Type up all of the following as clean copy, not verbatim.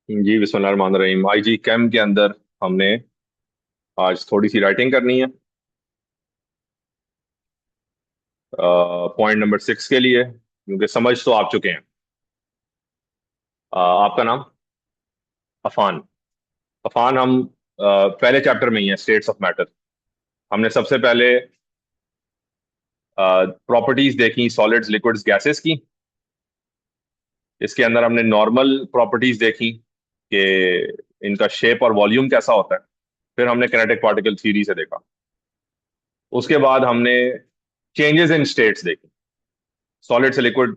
जी बिस्मिल्लाहिर्रहमानिर्रहीम। IG cam के अंदर हमने आज थोड़ी सी राइटिंग करनी है। पॉइंट नंबर 6 के लिए, क्योंकि समझ तो आप चुके हैं। आपका नाम? अफान। अफान, हम पहले चैप्टर में ही हैं, स्टेट्स ऑफ मैटर। हमने सबसे पहले प्रॉपर्टीज देखी सॉलिड्स, लिक्विड्स, गैसेस की। इसके अंदर हमने नॉर्मल प्रॉपर्टीज देखी कि इनका शेप और वॉल्यूम कैसा होता है। फिर हमने किनेटिक पार्टिकल थ्योरी से देखा। उसके बाद हमने चेंजेस इन स्टेट्स देखी। सॉलिड से लिक्विड,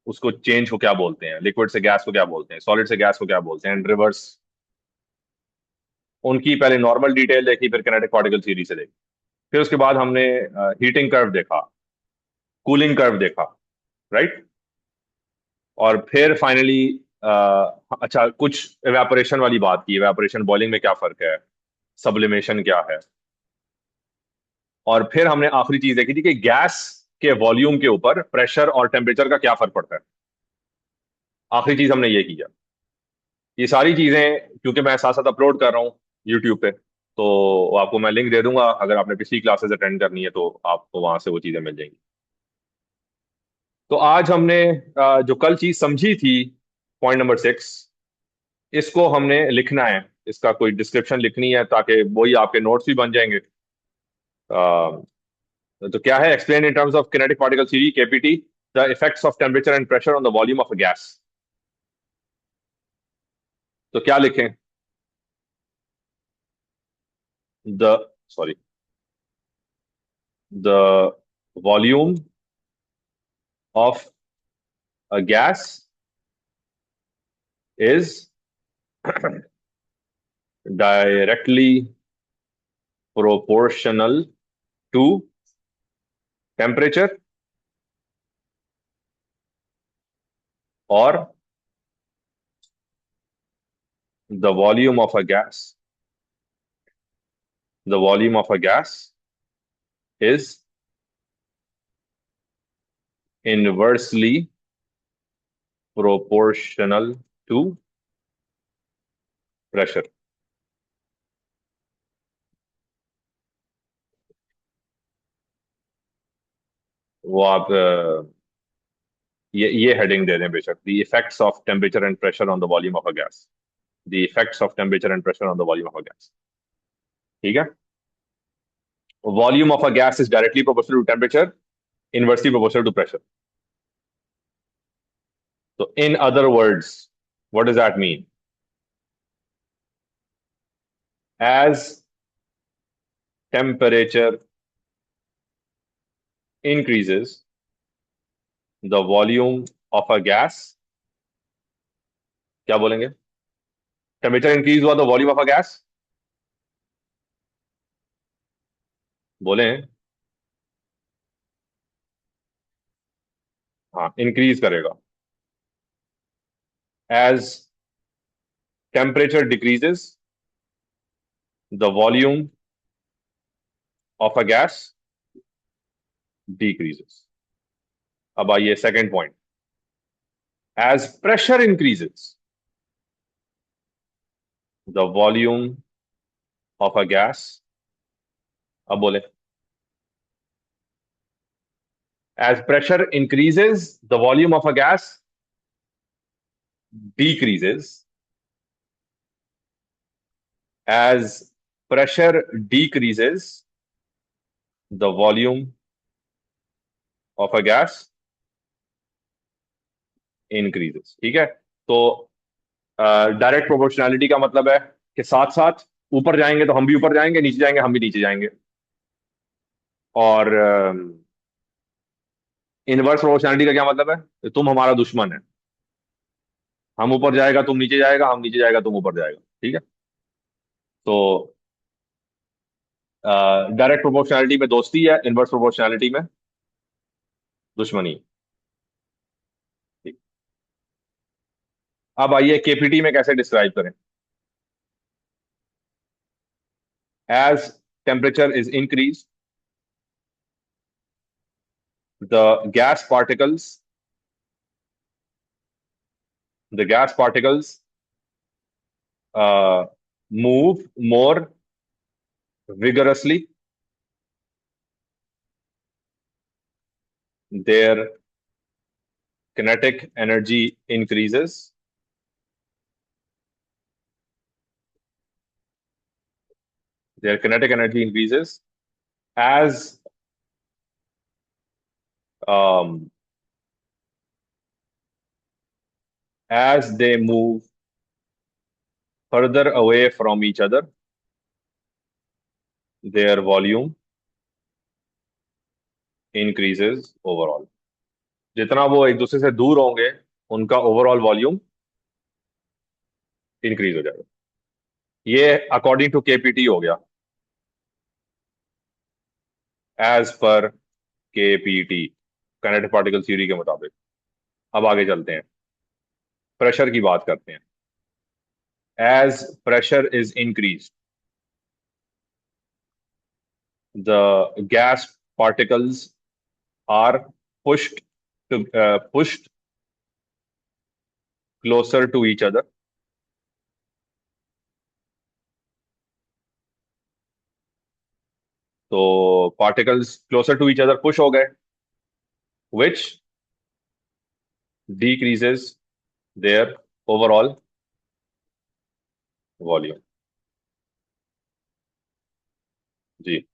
उसको चेंज को क्या बोलते हैं, लिक्विड से गैस को क्या बोलते हैं, सॉलिड से गैस को क्या बोलते हैं, एंड रिवर्स। उनकी पहले नॉर्मल डिटेल देखी, फिर किनेटिक पार्टिकल थ्योरी से देखी। फिर उसके बाद हमने हीटिंग कर्व देखा, कूलिंग कर्व देखा, राइट। और फिर फाइनली अच्छा, कुछ एवेपोरेशन वाली बात की, एवेपोरेशन बॉइलिंग में क्या फर्क है, सब्लिमेशन क्या है। और फिर हमने आखिरी चीज देखी थी कि गैस के वॉल्यूम के ऊपर प्रेशर और टेम्परेचर का क्या फर्क पड़ता है। आखिरी चीज हमने ये की है। ये सारी चीजें क्योंकि मैं साथ साथ अपलोड कर रहा हूँ यूट्यूब पे, तो आपको मैं लिंक दे दूंगा। अगर आपने पिछली क्लासेस अटेंड करनी है तो आपको वहां से वो चीजें मिल जाएंगी। तो आज हमने जो कल चीज समझी थी, पॉइंट नंबर 6, इसको हमने लिखना है। इसका कोई डिस्क्रिप्शन लिखनी है ताकि वही आपके नोट्स भी बन जाएंगे। तो क्या है, explain in terms of kinetic particle theory, KPT, the effects of temperature and pressure on the volume of a gas. तो क्या लिखें? The sorry, the volume of a gas is directly proportional to temperature, or the volume of a gas. The volume of a gas is inversely proportional to pressure. वो आप ये heading दे दें बेशक, the effects of temperature and pressure on the volume of a gas. The effects of temperature and pressure on the volume of a gas. ठीक है। Volume of a gas is directly proportional to temperature, inversely proportional to pressure. So, in other words, what does that mean? As temperature increases, the volume of a gas, क्या बोलेंगे? Temperature increase हुआ तो volume of a gas बोलें। हाँ, increase करेगा। As temperature decreases, the volume of a gas decreases. अब आइए second point. As pressure increases, the volume of a gas, अब बोले। As pressure increases, the volume of a gas decreases. As pressure decreases, the volume of a gas increases. ठीक है। तो direct proportionality का मतलब है कि साथ साथ ऊपर जाएंगे तो हम भी ऊपर जाएंगे, नीचे जाएंगे हम भी नीचे जाएंगे। और इनवर्स प्रोपोर्शनैलिटी का क्या मतलब है? कि तुम हमारा दुश्मन है, हम ऊपर जाएगा तुम नीचे जाएगा, हम नीचे जाएगा तुम ऊपर जाएगा। ठीक है। तो डायरेक्ट प्रोपोर्शनैलिटी में दोस्ती है, इनवर्स प्रोपोर्शनैलिटी में दुश्मनी। ठीक। अब आइए केपीटी में कैसे डिस्क्राइब करें। As temperature is increase, the gas particles the gas particles move more vigorously, their kinetic energy increases. Their kinetic energy increases as um, as they move further away from each other. Their volume increases overall. जितना वो एक दूसरे से दूर होंगे उनका overall volume increase हो जाएगा. ये अकॉर्डिंग टू केपीटी हो गया, as per KPT, kinetic particle theory के मुताबिक. अब आगे चलते हैं, प्रेशर की बात करते हैं. As pressure is increase, the gas particles are pushed pushed closer to each other. तो particles closer to each other push हो गए, which decreases their overall volume. जी,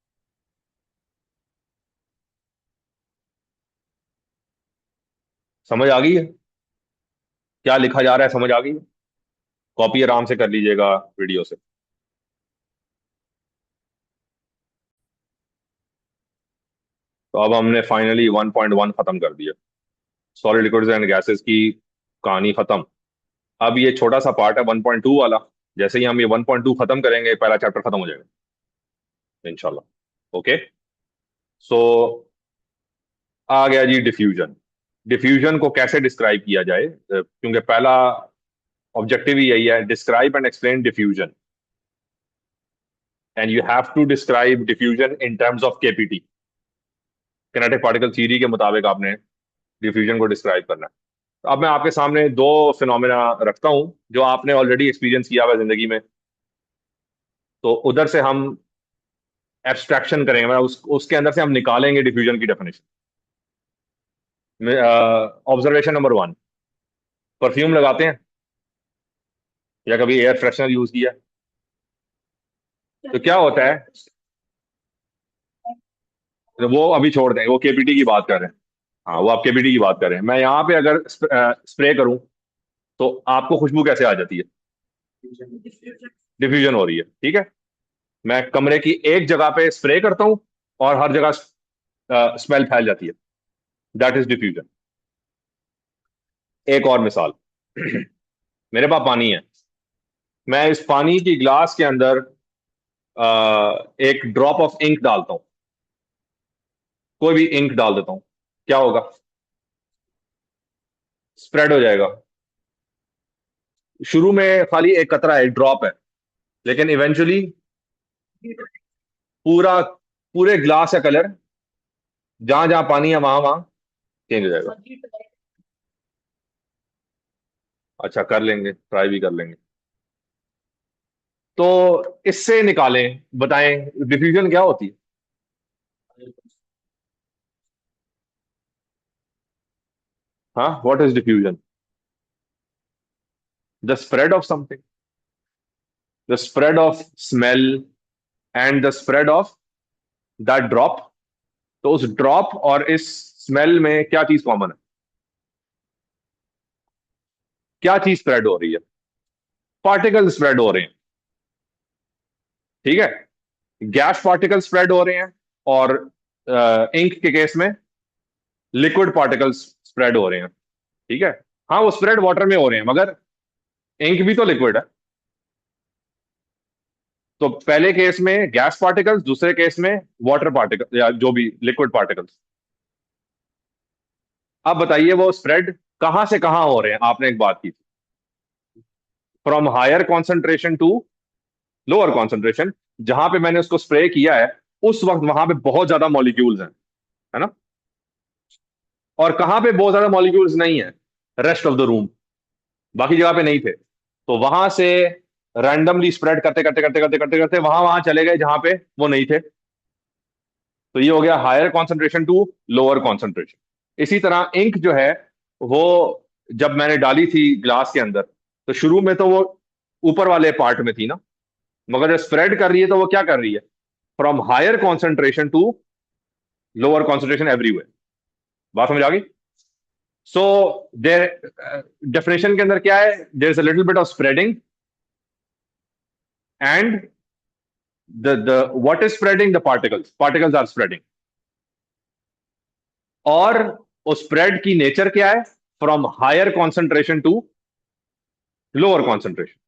समझ आ गई है क्या लिखा जा रहा है? समझ आ गई है? कॉपी आराम से कर लीजिएगा वीडियो से. तो अब हमने फाइनली 1.1 खत्म कर दिया, सॉलिड लिक्विड्स एंड गैसेस की कहानी खत्म. अब ये छोटा सा पार्ट है 1.2 वाला. जैसे ही हम ये 1.2 खत्म करेंगे पहला चैप्टर खत्म हो जाएगा इंशाल्लाह. ओके, सो आ गया जी डिफ्यूजन. डिफ्यूजन को कैसे डिस्क्राइब किया जाए, क्योंकि पहला ऑब्जेक्टिव ही यही है, describe and explain diffusion. And you have to describe diffusion in terms of KPT, kinetic particle theory के मुताबिक आपने डिफ्यूजन को डिस्क्राइब करना है. तो अब मैं आपके सामने दो फिनोमेना रखता हूं जो आपने ऑलरेडी एक्सपीरियंस किया हुआ है जिंदगी में. तो उधर से हम एब्स्ट्रैक्शन करेंगे, मतलब उसके अंदर से हम निकालेंगे डिफ्यूजन की डेफिनेशन. ऑब्जर्वेशन नंबर 1, परफ्यूम लगाते हैं या कभी एयर फ्रेशनर यूज किया? तो क्या होता है, तो वो अभी छोड़ दें, वो केपीटी की बात कर रहे हैं. हाँ, वो आप केपीटी की बात कर रहे हैं. मैं यहाँ पे अगर स्प्रे करूं तो आपको खुशबू कैसे आ जाती है? डिफ्यूजन हो रही है, ठीक है. मैं कमरे की एक जगह पे स्प्रे करता हूं और हर जगह स्मेल फैल जाती है. That is diffusion. एक और मिसाल, मेरे पास पानी है, मैं इस पानी की ग्लास के अंदर एक ड्रॉप ऑफ इंक डालता हूं, कोई भी इंक डाल देता हूं, क्या होगा? स्प्रेड हो जाएगा. शुरू में खाली एक कतरा है, एक ड्रॉप है, लेकिन इवेंचुअली पूरा, पूरे ग्लास का कलर, जहां जहां पानी है वहां वहां चेंज हो जाएगा. अच्छा, कर लेंगे, ट्राई भी कर लेंगे. तो इससे निकालें, बताएं डिफ्यूजन क्या होती है? हाँ, what is diffusion? The spread of something, the spread of smell and the spread of that drop. तो उस ड्रॉप और इस स्मेल में क्या चीज कॉमन है? क्या चीज स्प्रेड हो रही है? पार्टिकल स्प्रेड हो रहे हैं, ठीक है. गैस पार्टिकल स्प्रेड हो रहे हैं और इंक के केस में लिक्विड पार्टिकल्स स्प्रेड हो रहे हैं, ठीक है. हाँ, वो स्प्रेड वाटर में हो रहे हैं, मगर इंक भी तो लिक्विड है. तो पहले केस में गैस पार्टिकल्स, दूसरे केस में वाटर पार्टिकल या जो भी लिक्विड पार्टिकल्स. अब बताइए वो स्प्रेड कहां से कहां हो रहे हैं? आपने एक बात की थी, from higher concentration to lower concentration. जहां पे मैंने उसको स्प्रे किया है उस वक्त वहां पे बहुत ज्यादा मॉलिक्यूल्स हैं, है ना. और कहां पे बहुत ज्यादा मॉलिक्यूल्स नहीं है? रेस्ट ऑफ द रूम, बाकी जगह पे नहीं थे. तो वहां से रैंडमली स्प्रेड करते करते करते करते करते करते वहां वहां चले गए जहां पे वो नहीं थे। तो ये हो गया higher concentration to lower concentration. इसी तरह इंक जो है वो जब मैंने डाली थी ग्लास के अंदर, तो शुरू में तो वो ऊपर वाले पार्ट में थी ना, मगर जब स्प्रेड कर रही है तो वो क्या कर रही है, from higher concentration to lower concentration everywhere. बात समझ आ गई? सो देर डेफिनेशन के अंदर क्या है, there is a little bit of spreading and the what is spreading, the particles are spreading. और उस स्प्रेड की नेचर क्या है, from higher concentration to lower concentration.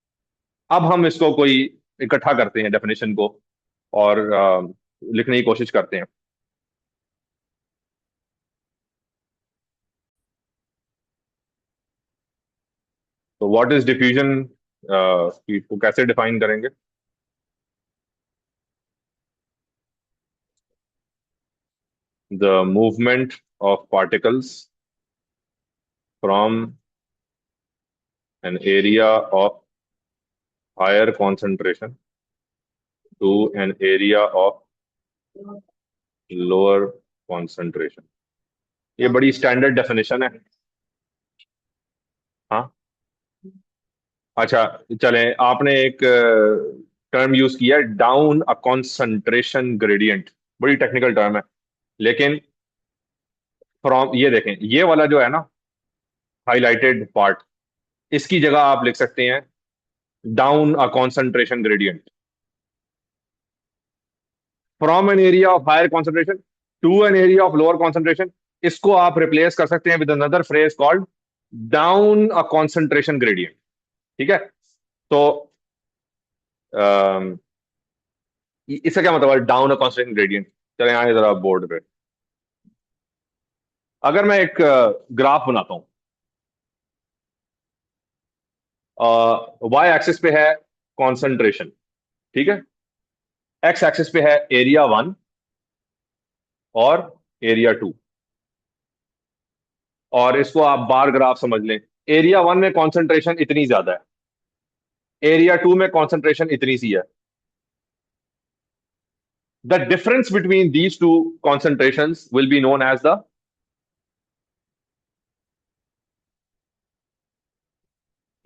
अब हम इसको कोई इकट्ठा करते हैं डेफिनेशन को और लिखने की कोशिश करते हैं। तो व्हाट इज डिफ्यूजन, को कैसे डिफाइन करेंगे? The movement of particles from an area of higher concentration to an area of lower concentration. ये बड़ी स्टैंडर्ड डेफिनेशन है। हाँ, अच्छा, चलें, आपने एक टर्म यूज किया है, डाउन अ कॉन्सेंट्रेशन ग्रेडियंट। बड़ी टेक्निकल टर्म है, लेकिन फ्रॉम, ये देखें, ये वाला जो है ना हाईलाइटेड पार्ट, इसकी जगह आप लिख सकते हैं down a concentration gradient from an area of higher concentration to an area of lower concentration. इसको आप रिप्लेस कर सकते हैं with another phrase called down a concentration gradient. ठीक है? तो अम, इसका क्या मतलब है डाउन अ कॉन्सेंट्रेशन ग्रेडियंट? चले आए जरा बोर्ड पे। अगर मैं एक ग्राफ बनाता हूं, वाई एक्सिस पे है कॉन्सेंट्रेशन, ठीक है, एक्स एक्सिस पे है एरिया वन और एरिया टू, और इसको आप बार ग्राफ समझ लें। एरिया वन में कॉन्सेंट्रेशन इतनी ज्यादा है, एरिया टू में कॉन्सेंट्रेशन इतनी सी है। The difference between these two concentration will be known as the,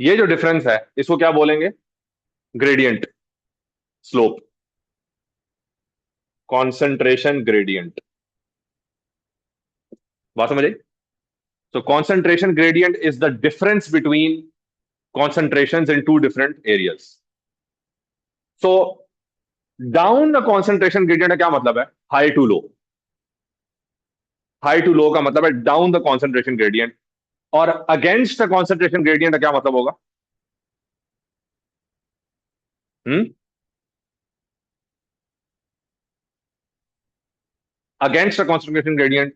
ये जो डिफरेंस है इसको क्या बोलेंगे, ग्रेडियंट, स्लोप, कॉन्सेंट्रेशन ग्रेडियंट। बात समझ आई? So concentration gradient is the difference between concentrations in two different areas. So down the concentration gradient का क्या मतलब है, high to low. High to low का मतलब है डाउन द कॉन्सेंट्रेशन ग्रेडियंट, और अगेंस्ट द कॉन्सेंट्रेशन ग्रेडियंट का क्या मतलब होगा? Hmm, against the concentration gradient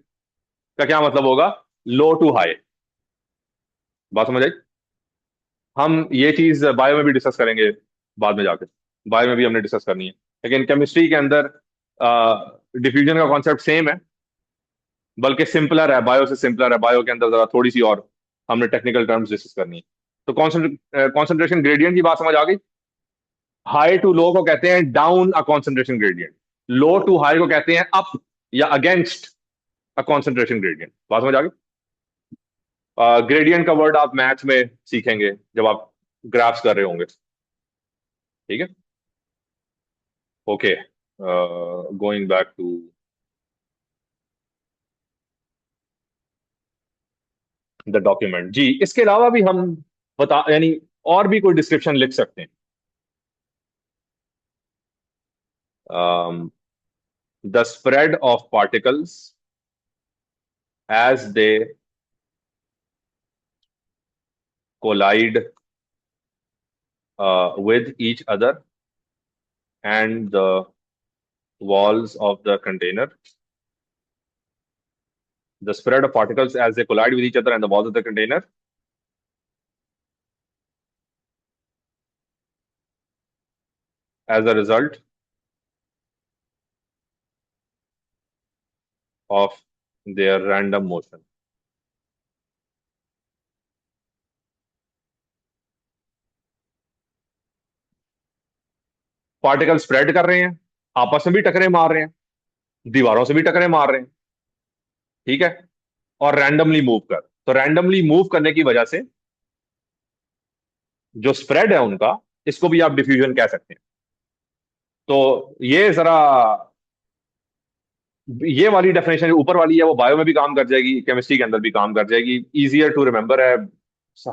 का क्या मतलब होगा, लो टू हाई। बात समझ आई? हम ये चीज बायो में भी डिस्कस करेंगे बाद में जाके, बायो में भी हमने डिस्कस करनी है, लेकिन केमिस्ट्री के अंदर डिफ्यूजन का कॉन्सेप्ट सेम है, बल्कि सिंपलर है, बायो से सिंपलर है। बायो के अंदर जरा थोड़ी सी और हमने टेक्निकल टर्म्स डिस्कस करनी है। तो कॉन्सेंट्रेशन ग्रेडियंट की बात समझ आ गई। हाई टू लो को कहते हैं down a concentration gradient, low to high को कहते हैं अप या अगेंस्ट अ कॉन्सेंट्रेशन ग्रेडियंट। बात समझ आ गई? ग्रेडियंट का वर्ड आप मैथ्स में सीखेंगे जब आप ग्राफ्स कर रहे होंगे। ठीक है? Okay, going back to the document. जी, इसके अलावा भी हम बता, यानी और भी कोई डिस्क्रिप्शन लिख सकते हैं। The spread of particles as they collide with each other and the walls of the container. The spread of particles as they collide with each other and the walls of the container. As a result of their random motion. Particle spread कर रहे हैं, आपस में भी टकरे मार रहे हैं, दीवारों से भी टकरे मार रहे हैं, ठीक है, और रैंडमली मूव कर, तो रैंडमली मूव करने की वजह से जो स्प्रेड है उनका, इसको भी आप डिफ्यूजन कह सकते हैं। तो ये जरा, ये वाली डेफिनेशन ऊपर वाली है वो बायो में भी काम कर जाएगी, केमिस्ट्री के अंदर भी काम कर जाएगी, इजियर टू रिमेंबर है,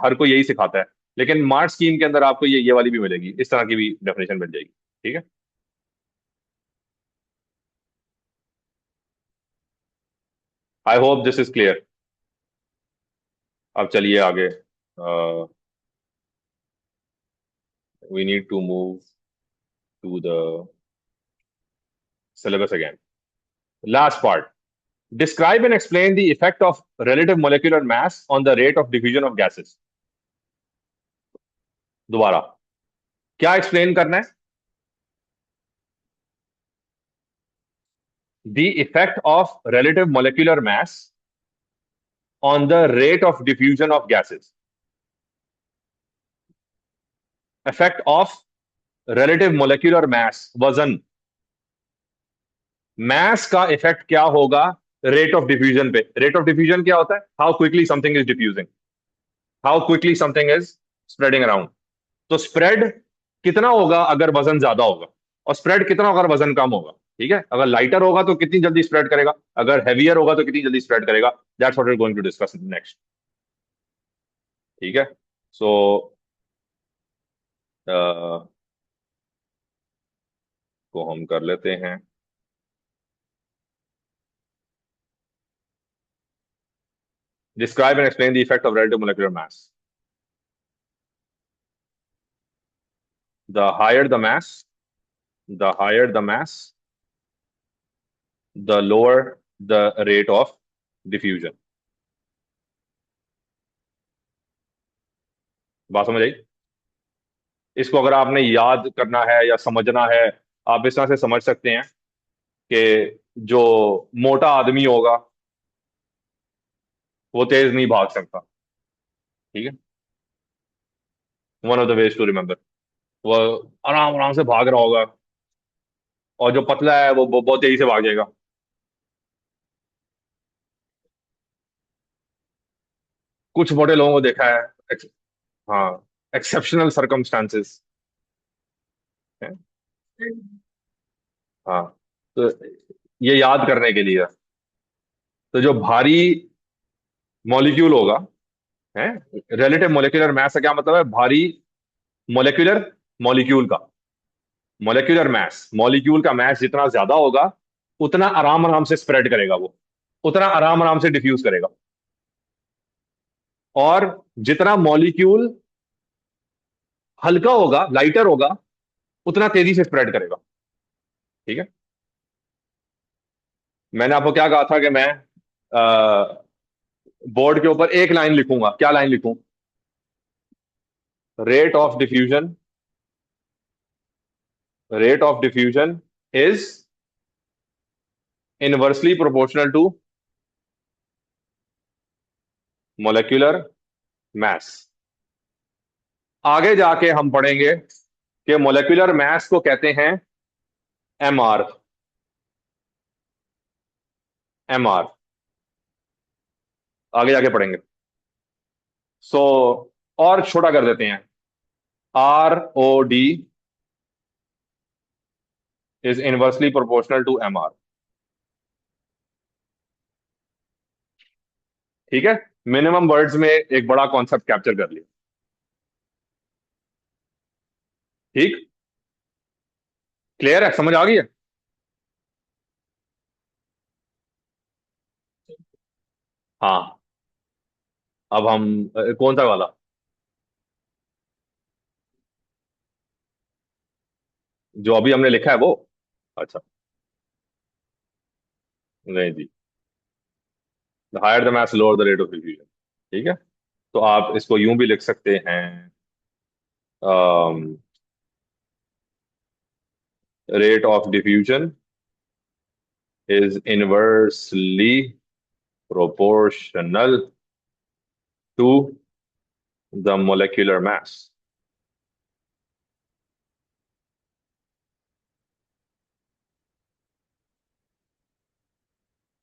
हर कोई यही सिखाता है। लेकिन मार्च स्कीम के अंदर आपको ये वाली भी मिलेगी, इस तरह की भी डेफिनेशन मिल जाएगी, ठीक है। I hope this is clear. अब चलिए आगे, we need to move to the syllabus again. Last part. Describe and explain the effect of relative molecular mass on the rate of diffusion of gases. दोबारा, क्या explain करना है? The effect of relative molecular mass on the rate of diffusion of gases. Effect of relative molecular mass, वजन, mass का effect क्या होगा rate of diffusion पे? Rate of diffusion क्या होता है? How quickly something is diffusing, how quickly something is spreading around. तो spread कितना होगा अगर वजन ज्यादा होगा, और स्प्रेड कितना होगा अगर वजन कम होगा, ठीक है। अगर लाइटर होगा तो कितनी जल्दी स्प्रेड करेगा, अगर हैवियर होगा तो कितनी जल्दी स्प्रेड करेगा। That's what we are going to discuss next, ठीक है। सो को हम कर लेते हैं। Describe and explain the effect of relative molecular mass. The higher the mass, the higher the mass, the lower the rate of diffusion. बात समझ आई? इसको अगर आपने याद करना है या समझना है, आप इस तरह से समझ सकते हैं कि जो मोटा आदमी होगा वो तेज नहीं भाग सकता, ठीक है। One of the ways to remember, वो आराम आराम से भाग रहा होगा, और जो पतला है वो बहुत तेजी से भाग जाएगा। कुछ मोटे लोगों को देखा है, हाँ, एक्सेप्शनल सर्कमस्टांसेस है। हाँ, तो ये याद करने के लिए, तो जो भारी मॉलिक्यूल होगा, है, रिलेटिव मोलिकुलर मैस का क्या मतलब है? भारी मोलिकुलर, मॉलिक्यूल का मोलिकुलर मैस, मॉलिक्यूल का मैस जितना ज्यादा होगा उतना आराम आराम से स्प्रेड करेगा, वो उतना आराम आराम से डिफ्यूज करेगा। और जितना मॉलिक्यूल हल्का होगा, लाइटर होगा, उतना तेजी से स्प्रेड करेगा, ठीक है। मैंने आपको क्या कहा था कि मैं बोर्ड के ऊपर एक लाइन लिखूंगा, क्या लाइन लिखूं? Rate of diffusion, rate of diffusion is inversely proportional to molecular mass. आगे जाके हम पढ़ेंगे कि मोलिकुलर मैस को कहते हैं एमआर, एमआर आगे जाके पढ़ेंगे। सो और छोटा कर देते हैं, ROD is inversely proportional to MR, ठीक है। मिनिमम वर्ड्स में एक बड़ा कॉन्सेप्ट कैप्चर कर लिया, ठीक, क्लियर है, समझ आ गई है? हाँ, अब हम कौन सा वाला? जो अभी हमने लिखा है वो? अच्छा, नहीं जी, the higher the mass lower the rate of diffusion, ठीक है। तो आप इसको यूं भी लिख सकते हैं, rate of diffusion is inversely proportional to the molecular mass.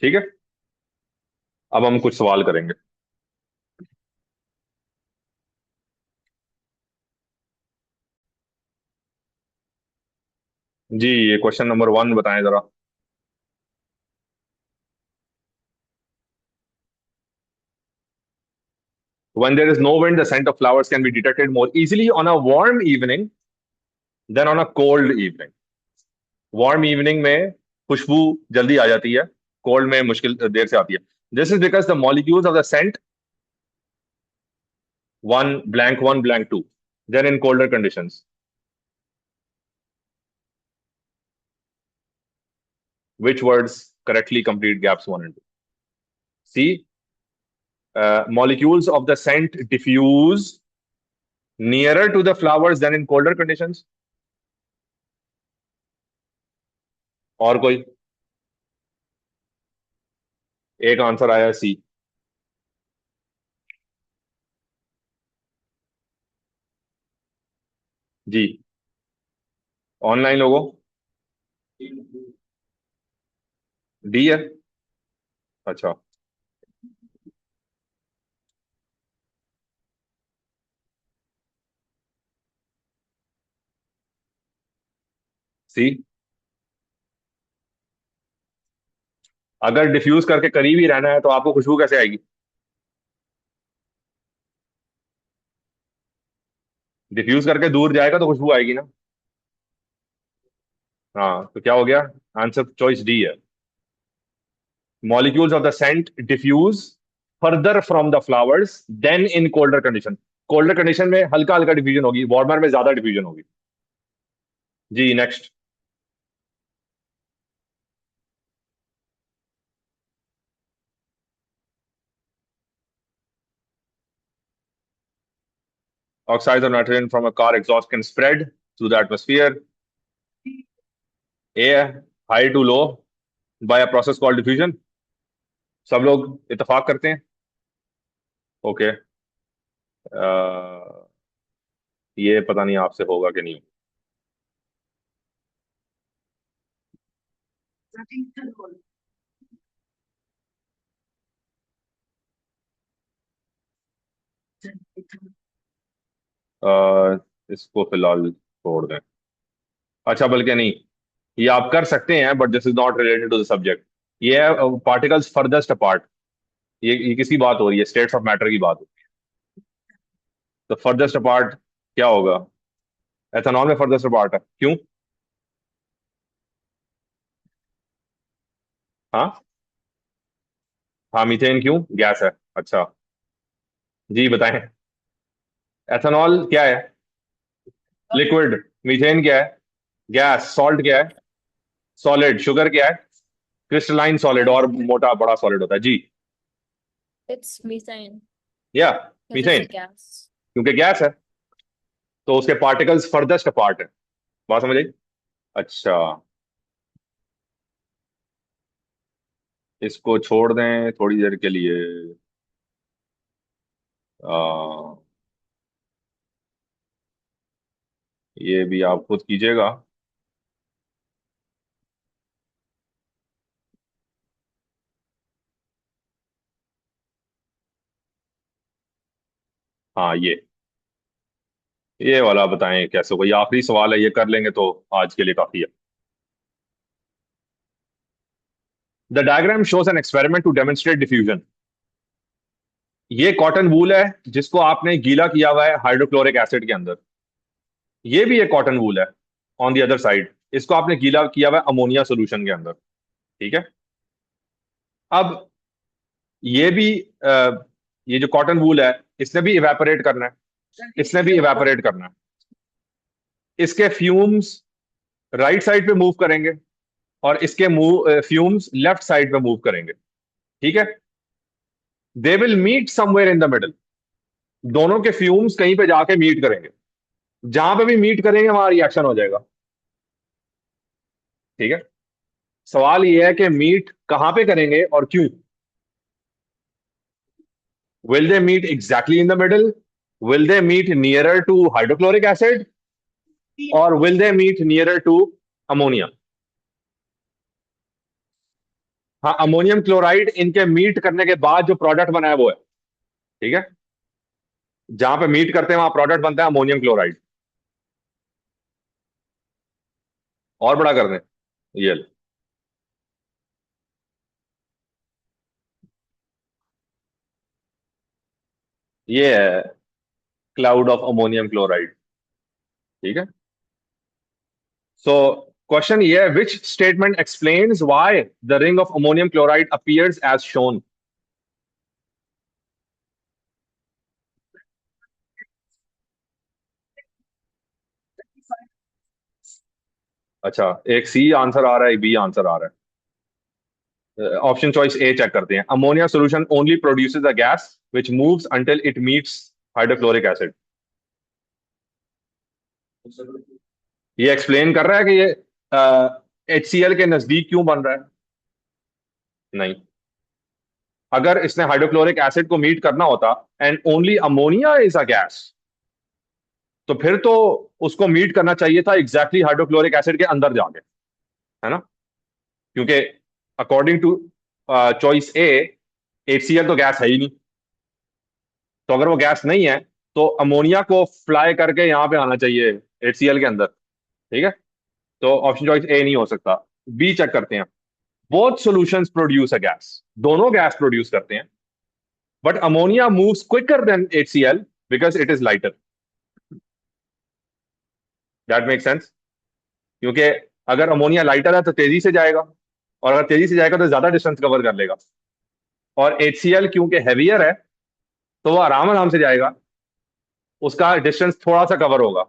ठीक है, अब हम कुछ सवाल करेंगे। जी, ये क्वेश्चन नंबर 1 बताएं जरा। When there is no wind, the scent of flowers can be detected more easily on a warm evening than on a cold evening. Warm evening में खुशबू जल्दी आ जाती है, कोल्ड में मुश्किल देर से आती है। This is because the molecules of the scent, one blank two, then in colder conditions. Which words correctly complete gaps 1 and 2? C. Molecules of the scent diffuse nearer to the flowers than in colder conditions. और कोई एक answer आया सी। जी, online लोगों, D है। अच्छा, सी। अगर diffuse करके करीब ही रहना है तो आपको खुशबू कैसे आएगी? डिफ्यूज करके दूर जाएगा तो खुशबू आएगी ना। हाँ, तो क्या हो गया? आंसर चॉइस डी है। Molecules of the scent diffuse further from the flowers then in colder condition. Colder condition में हल्का हल्का डिफ्यूजन होगी, वार्मर में ज्यादा डिफ्यूजन होगी। जी, next. Oxide of nitrogen from a car exhaust can spread through the atmosphere. Uh, high to low by a process called diffusion. सब लोग इतफाक करते हैं। ओके, ये पता नहीं आपसे होगा कि नहीं। इसको फिलहाल छोड़ दें। अच्छा, बल्कि नहीं, ये आप कर सकते हैं but this is not related to the subject. ये है पार्टिकल्स फर्देस्ट अपार्ट। ये किसकी बात हो रही है? स्टेट्स ऑफ मैटर की बात हो रही है। तो फर्देस्ट अपार्ट क्या होगा? एथेनॉल में फर्देस्ट अपार्ट है, क्यों? हाँ, हाँ, मीथेन क्यों गैस है? अच्छा, जी बताएं। एथेनॉल क्या है? लिक्विड। मीथेन क्या है? गैस। सॉल्ट क्या है? सॉलिड। शुगर क्या है? क्रिस्टलाइन सॉलिड, और मोटा बड़ा सॉलिड होता है। जी, It's methane या because it's methane a gas. क्योंकि गैस है, तो उसके पार्टिकल्स फर्देस्ट अपार्ट है। बात समझ आई? अच्छा, इसको छोड़ दें थोड़ी देर के लिए। आ, ये भी आप खुद कीजिएगा। हाँ, ये वाला बताएं कैसे होगा। ये आखिरी सवाल है, ये कर लेंगे तो आज के लिए काफी है। The diagram shows an experiment to demonstrate diffusion. ये कॉटन वूल है जिसको आपने गीला किया हुआ है हाइड्रोक्लोरिक एसिड के अंदर। ये भी एक कॉटन वूल है ऑन द अदर साइड, इसको आपने गीला किया हुआ है अमोनिया सोल्यूशन के अंदर। ठीक है, अब ये भी ये जो कॉटन वूल है, इसने भी इवेपोरेट करना है। इसने भी इवेपोरेट करना है। इसके फ्यूम्स राइट साइड पे मूव करेंगे और इसके फ्यूम्स लेफ्ट साइड पे मूव करेंगे। ठीक है, they will meet somewhere in the middle. दोनों के फ्यूम्स कहीं पे जाके मीट करेंगे। जहां पे भी मीट करेंगे वहां रिएक्शन हो जाएगा। ठीक है, सवाल ये है कि मीट कहां पे करेंगे और क्यों? Will they meet exactly in the middle? Will they meet nearer to hydrochloric acid? और will they meet nearer to ammonia? हाँ, अमोनियम क्लोराइड इनके मीट करने के बाद जो प्रोडक्ट बना है वो है। ठीक है, जहां पे मीट करते हैं वहां प्रोडक्ट बनता है अमोनियम क्लोराइड। और बड़ा कर दें, ये लो। ये है क्लाउड ऑफ अमोनियम क्लोराइड। ठीक है। सो क्वेश्चन ये है, which statement explains why the ring of ammonium chloride appears as shown. अच्छा, एक सी आंसर आ रहा है, एक बी आंसर आ रहा है। ऑप्शन चॉइस ए चेक करते हैं। Ammonia solution only produces a gas which moves until it meets hydrochloric acid. ये एक्सप्लेन कर रहा है कि ये HCl के नजदीक क्यों बन रहा है? नहीं। अगर इसने हाइड्रोक्लोरिक एसिड को मीट करना होता and only ammonia is a gas, तो फिर तो उसको मीट करना चाहिए था एग्जैक्टली हाइड्रोक्लोरिक एसिड के अंदर जाके, है ना? क्योंकि according to choice A, HCl तो गैस है ही नहीं। तो अगर वो गैस नहीं है तो अमोनिया को फ्लाई करके यहां पे आना चाहिए HCl के अंदर। ठीक है, तो ऑप्शन चॉइस ए नहीं हो सकता। बी चेक करते हैं। Both solutions produce a gas, दोनों गैस प्रोड्यूस करते हैं, but ammonia moves quicker than HCl because it is lighter. That make sense. क्योंकि अगर अमोनिया लाइटर है तो तेजी से जाएगा, और अगर तेजी से जाएगा तो ज्यादा डिस्टेंस कवर कर लेगा। और HCl क्योंकि हैवियर है तो वो आराम आराम से जाएगा, उसका डिस्टेंस थोड़ा सा कवर होगा।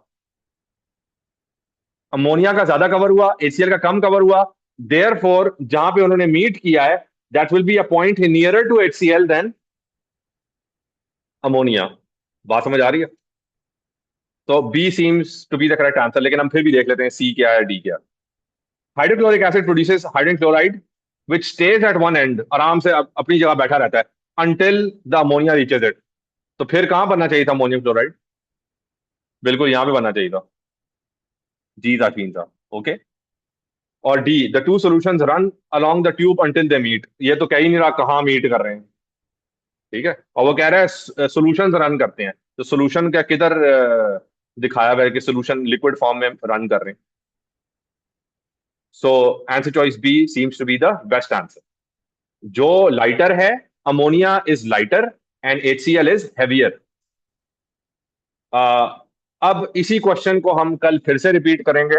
अमोनिया का ज्यादा कवर हुआ, HCl का कम कवर हुआ। देयर फोर जहां पे उन्होंने मीट किया है, that will be a point nearer to HCl than ammonia. बात समझ आ रही है? तो B seems to be the correct answer, लेकिन हम फिर भी देख लेते हैं सी क्या है, डी क्या है। Hydrochloric acid produces hydrogen chloride which stays at one end, आराम से अपनी जगह बैठा रहता है, until the ammonia reaches it. तो फिर कहां बनना चाहिए था अमोनियम क्लोराइड? बिल्कुल यहां पे बनना चाहिए था। जी था, क्लीन था। ओके। और D, the two solutions run along the tube until they meet, ये तो कह ही नहीं रहा कहाँ मीट कर रहे हैं। ठीक है, और वो कह रहा है सॉल्यूशंस रन करते हैं, तो सॉल्यूशन का किधर दिखाया हुआ है कि सॉल्यूशन लिक्विड फॉर्म में रन कर रहे हैं? So answer choice B seems to be the best answer. जो लाइटर है, ammonia is lighter and HCl is heavier. अब इसी क्वेश्चन को हम कल फिर से रिपीट करेंगे,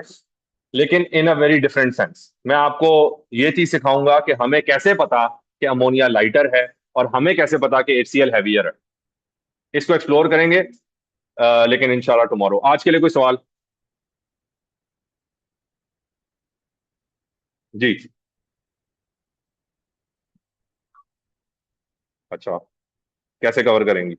लेकिन इन अ वेरी डिफरेंट सेंस। मैं आपको ये चीज सिखाऊंगा कि हमें कैसे पता कि अमोनिया लाइटर है, और हमें कैसे पता कि HCl हैवियर है। इसको एक्सप्लोर करेंगे, लेकिन इंशाल्लाह टुमारो। आज के लिए कोई सवाल? जी। अच्छा, कैसे कवर करेंगी?